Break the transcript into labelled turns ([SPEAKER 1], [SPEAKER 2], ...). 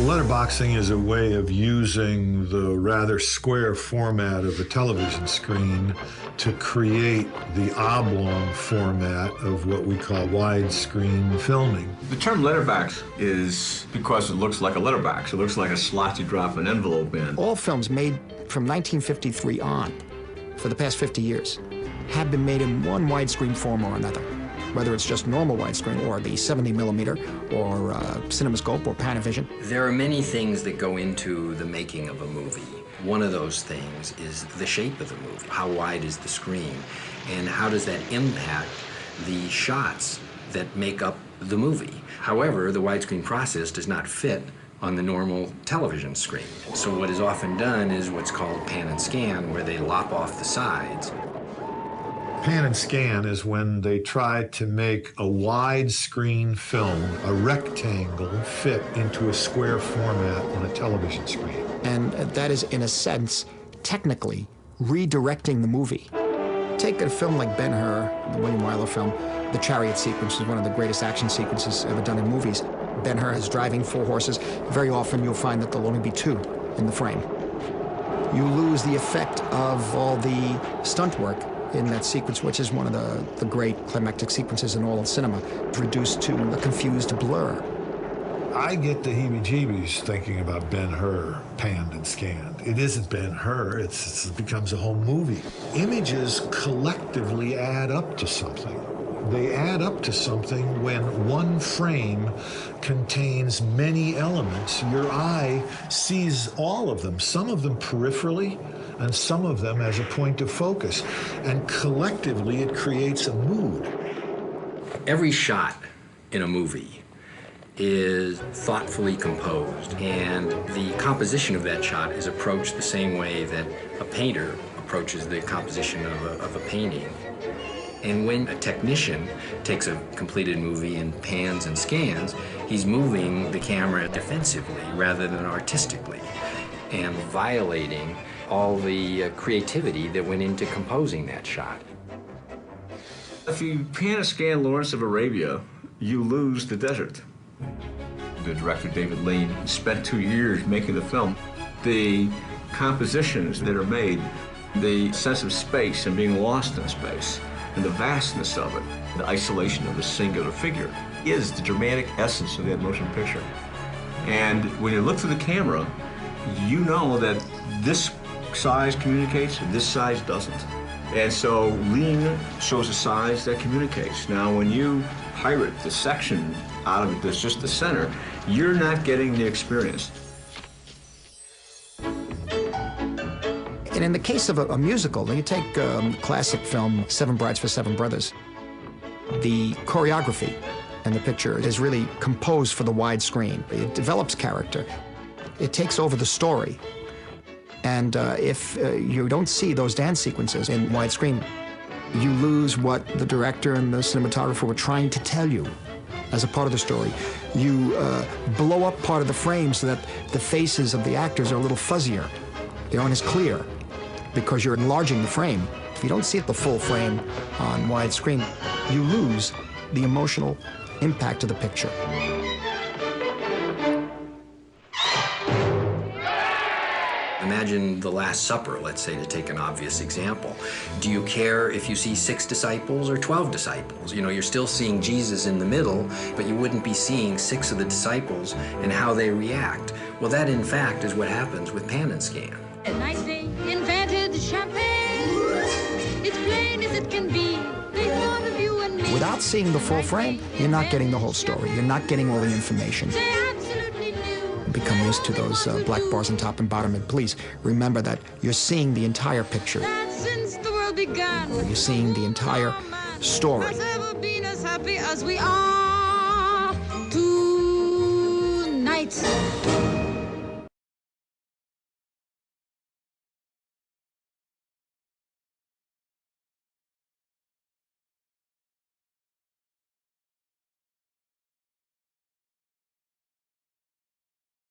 [SPEAKER 1] Letterboxing is a way of using the rather square format of a television screen to create the oblong format of what we call widescreen filming.
[SPEAKER 2] The term letterbox is because it looks like a letterbox. It looks like a slot you drop an envelope in.
[SPEAKER 3] All films made from 1953 on, for the past 50 years, have been made in one widescreen form or another. Whether it's just normal widescreen or the 70mm or CinemaScope or Panavision.
[SPEAKER 4] There are many things that go into the making of a movie. One of those things is the shape of the movie. How wide is the screen? And how does that impact the shots that make up the movie? However, the widescreen process does not fit on the normal television screen. So what is often done is what's called pan and scan, where they lop off the sides.
[SPEAKER 1] Pan and scan is when they try to make a widescreen film, a rectangle, fit into a square format on a television screen.
[SPEAKER 3] And that is, in a sense, technically redirecting the movie. Take a film like Ben-Hur, the William Wyler film. The chariot sequence is one of the greatest action sequences ever done in movies. Ben-Hur is driving 4 horses. Very often you'll find that there'll only be 2 in the frame. You lose the effect of all the stunt work in that sequence, which is one of the great climactic sequences in all of cinema. It's reduced to a confused blur.
[SPEAKER 1] I get the heebie-jeebies thinking about Ben-Hur panned and scanned. It isn't Ben-Hur, it becomes a whole movie. Images collectively add up to something. They add up to something when one frame contains many elements. Your eye sees all of them, some of them peripherally, and some of them as a point of focus. And collectively, it creates a mood.
[SPEAKER 4] Every shot in a movie is thoughtfully composed, and the composition of that shot is approached the same way that a painter approaches the composition of a painting. And when a technician takes a completed movie and pans and scans, he's moving the camera defensively rather than artistically, and violating all the creativity that went into composing that shot.
[SPEAKER 2] If you pan and scan Lawrence of Arabia, you lose the desert. The director, David Lean, spent 2 years making the film. The compositions that are made, the sense of space and being lost in space, and the vastness of it, the isolation of a singular figure, is the dramatic essence of that motion picture. And when you look through the camera, you know that this size communicates and this size doesn't. And so Lean shows a size that communicates. Now, when you pirate the section out of it that's just the center, you're not getting the experience.
[SPEAKER 3] And in the case of a musical, you take classic film, 7 Brides for 7 Brothers, the choreography and the picture is really composed for the widescreen. It develops character. It takes over the story. And if you don't see those dance sequences in widescreen, you lose what the director and the cinematographer were trying to tell you as a part of the story. You blow up part of the frame so that the faces of the actors are a little fuzzier. They aren't as clear because you're enlarging the frame. If you don't see the full frame on widescreen, you lose the emotional impact of the picture.
[SPEAKER 4] Imagine The Last Supper, let's say, to take an obvious example. Do you care if you see 6 disciples or 12 disciples? You know, you're still seeing Jesus in the middle, but you wouldn't be seeing 6 of the disciples and how they react. Well, that, in fact, is what happens with pan and scan.
[SPEAKER 5] A nice day invented champagne. It's plain as it can be. They thought of you and me.
[SPEAKER 3] Without seeing the full frame, you're not getting the whole story. You're not getting all the information. Become used to those black bars on top and bottom, and please remember that you're seeing the entire picture.
[SPEAKER 5] Since the world began,
[SPEAKER 3] you're seeing the entire story.
[SPEAKER 5] has ever been as happy as we are tonight.